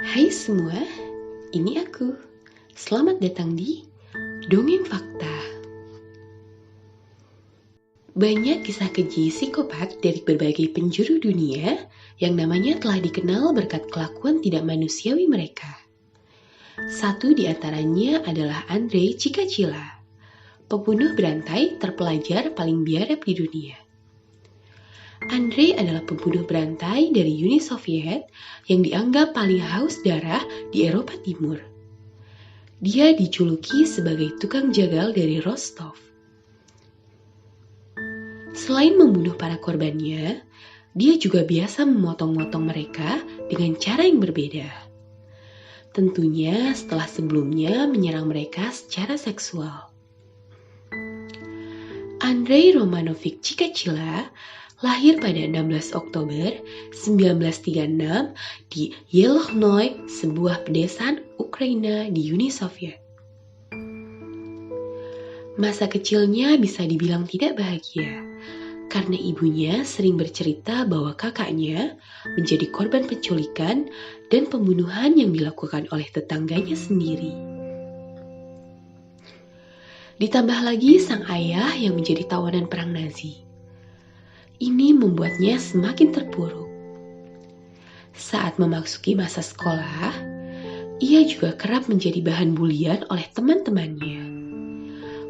Hai semua, ini aku. Selamat datang di Dongeng Fakta. Banyak kisah keji psikopat dari berbagai penjuru dunia yang namanya telah dikenal berkat kelakuan tidak manusiawi mereka. Satu di antaranya adalah Andrei Cikacila, pembunuh berantai terpelajar paling biadab di dunia. Andrei adalah pembunuh berantai dari Uni Soviet yang dianggap paling haus darah di Eropa Timur. Dia dijuluki sebagai tukang jagal dari Rostov. Selain membunuh para korbannya, dia juga biasa memotong-motong mereka dengan cara yang berbeda. Tentunya setelah sebelumnya menyerang mereka secara seksual. Andrei Romanovich Cikacila lahir pada 16 Oktober 1936 di Yelkhnoy, sebuah pedesaan Ukraina di Uni Soviet. Masa kecilnya bisa dibilang tidak bahagia, karena ibunya sering bercerita bahwa kakaknya menjadi korban penculikan dan pembunuhan yang dilakukan oleh tetangganya sendiri. Ditambah lagi sang ayah yang menjadi tawanan perang Nazi. Ini membuatnya semakin terpuruk. Saat memasuki masa sekolah, ia juga kerap menjadi bahan bulian oleh teman-temannya.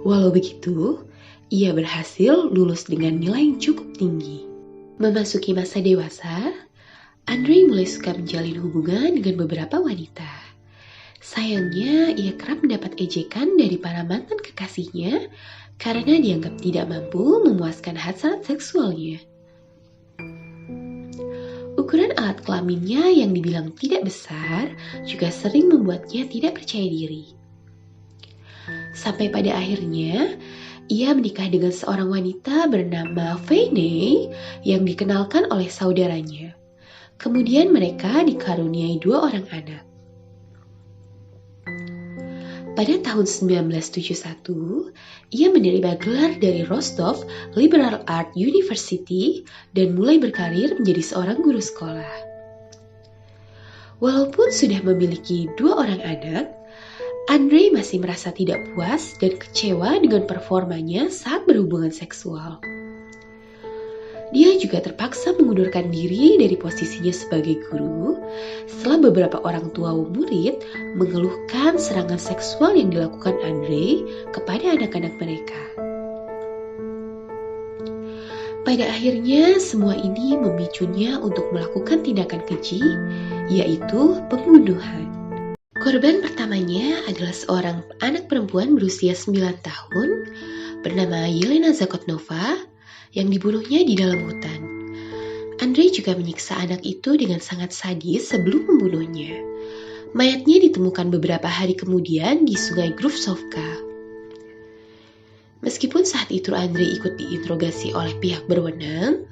Walau begitu, ia berhasil lulus dengan nilai yang cukup tinggi. Memasuki masa dewasa, Andrei mulai suka menjalin hubungan dengan beberapa wanita. Sayangnya, ia kerap mendapat ejekan dari para mantan kekasihnya karena dianggap tidak mampu memuaskan hasrat seksualnya. Ukuran alat kelaminnya yang dibilang tidak besar juga sering membuatnya tidak percaya diri. Sampai pada akhirnya, ia menikah dengan seorang wanita bernama Faye yang dikenalkan oleh saudaranya. Kemudian mereka dikaruniai 2 orang anak. Pada tahun 1971, ia menerima gelar dari Rostov Liberal Art University dan mulai berkarir menjadi seorang guru sekolah. Walaupun sudah memiliki 2 orang anak, Andrei masih merasa tidak puas dan kecewa dengan performanya saat berhubungan seksual. Dia juga terpaksa mengundurkan diri dari posisinya sebagai guru setelah beberapa orang tua murid mengeluhkan serangan seksual yang dilakukan Andrei kepada anak-anak mereka. Pada akhirnya, semua ini memicunya untuk melakukan tindakan keji, yaitu pembunuhan. Korban pertamanya adalah seorang anak perempuan berusia 9 tahun bernama Yelena Zakotnova yang dibunuhnya di dalam hutan. Andrei juga menyiksa anak itu dengan sangat sadis sebelum membunuhnya. Mayatnya ditemukan beberapa hari kemudian di sungai Gruzovka. Meskipun saat itu Andrei ikut diinterogasi oleh pihak berwenang,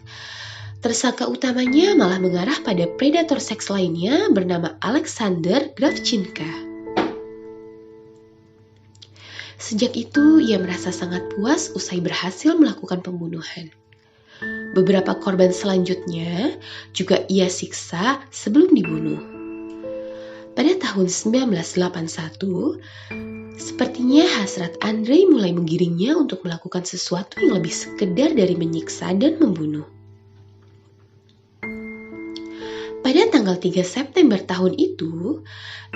tersangka utamanya malah mengarah pada predator seks lainnya bernama Alexander Kravchenko. Sejak itu, ia merasa sangat puas usai berhasil melakukan pembunuhan. Beberapa korban selanjutnya juga ia siksa sebelum dibunuh. Pada tahun 1981, sepertinya hasrat Andrei mulai menggiringnya untuk melakukan sesuatu yang lebih sekedar dari menyiksa dan membunuh. Pada tanggal 3 September tahun itu,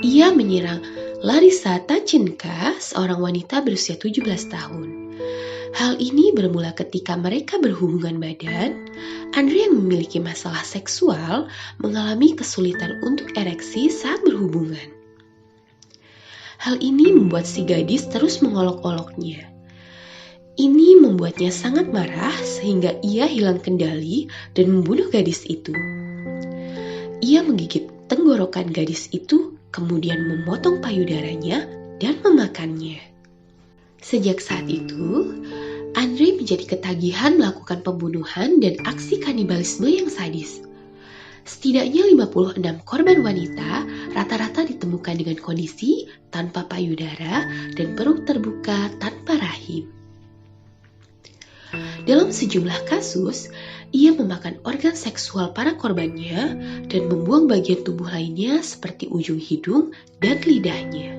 ia menyerang Larisa Tachenka, seorang wanita berusia 17 tahun. Hal ini bermula ketika mereka berhubungan badan. Andrei yang memiliki masalah seksual mengalami kesulitan untuk ereksi saat berhubungan. Hal ini membuat si gadis terus mengolok-oloknya. Ini membuatnya sangat marah sehingga ia hilang kendali dan membunuh gadis itu. Ia menggigit tenggorokan gadis itu, kemudian memotong payudaranya dan memakannya. Sejak saat itu, Andrei menjadi ketagihan melakukan pembunuhan dan aksi kanibalisme yang sadis. Setidaknya 56 korban wanita rata-rata ditemukan dengan kondisi tanpa payudara dan perut terbuka tanpa rahim. Dalam sejumlah kasus, Ia memakan organ seksual para korbannya dan membuang bagian tubuh lainnya seperti ujung hidung dan lidahnya.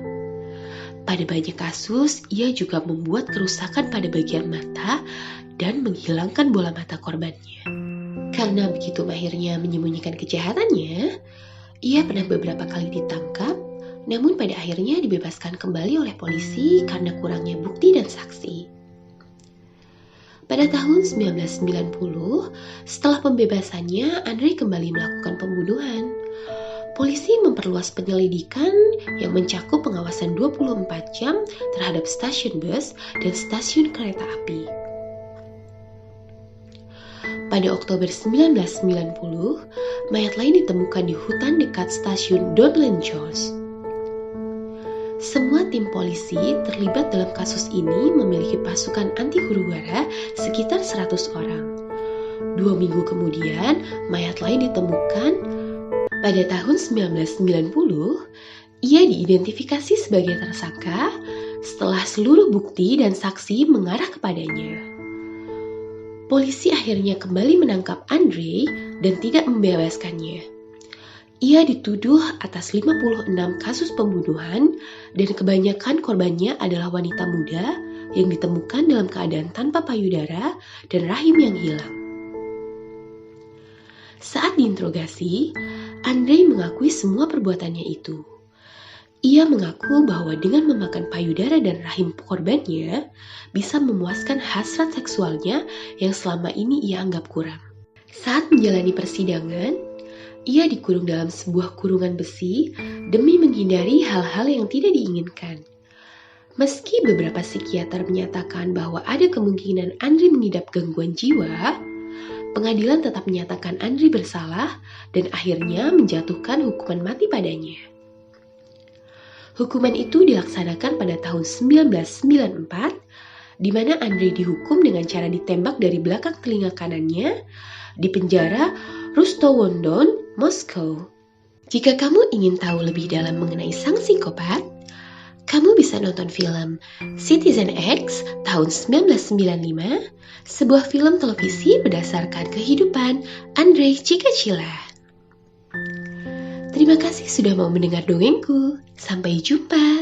Pada banyak kasus, ia juga membuat kerusakan pada bagian mata dan menghilangkan bola mata korbannya. Karena begitu mahirnya menyembunyikan kejahatannya, ia pernah beberapa kali ditangkap, namun pada akhirnya dibebaskan kembali oleh polisi karena kurangnya bukti dan saksi. Pada tahun 1990, setelah pembebasannya, Andre kembali melakukan pembunuhan. Polisi memperluas penyelidikan yang mencakup pengawasan 24 jam terhadap stasiun bus dan stasiun kereta api. Pada Oktober 1990, mayat lain ditemukan di hutan dekat stasiun Donlin Jones. Semua tim polisi terlibat dalam kasus ini memiliki pasukan anti huru-hara sekitar 100 orang. 2 minggu kemudian, mayat lain ditemukan. Pada tahun 1990, ia diidentifikasi sebagai tersangka setelah seluruh bukti dan saksi mengarah kepadanya. Polisi akhirnya kembali menangkap Andre dan tidak membebaskannya. Ia dituduh atas 56 kasus pembunuhan dan kebanyakan korbannya adalah wanita muda yang ditemukan dalam keadaan tanpa payudara dan rahim yang hilang. Saat diinterogasi, Andre mengakui semua perbuatannya itu. Ia mengaku bahwa dengan memakan payudara dan rahim korbannya bisa memuaskan hasrat seksualnya yang selama ini ia anggap kurang. Saat menjalani persidangan, ia dikurung dalam sebuah kurungan besi demi menghindari hal-hal yang tidak diinginkan. Meski beberapa psikiater menyatakan bahwa ada kemungkinan Andre mengidap gangguan jiwa, pengadilan tetap menyatakan Andre bersalah dan akhirnya menjatuhkan hukuman mati padanya. Hukuman itu dilaksanakan pada tahun 1994, di mana Andre dihukum dengan cara ditembak dari belakang telinga kanannya di penjara Rostov-on-Don, Moskow. Jika kamu ingin tahu lebih dalam mengenai sang psikopat, kamu bisa nonton film Citizen X tahun 1995, sebuah film televisi berdasarkan kehidupan Andrei Chikatilo. Terima kasih sudah mau mendengar dongengku. Sampai jumpa.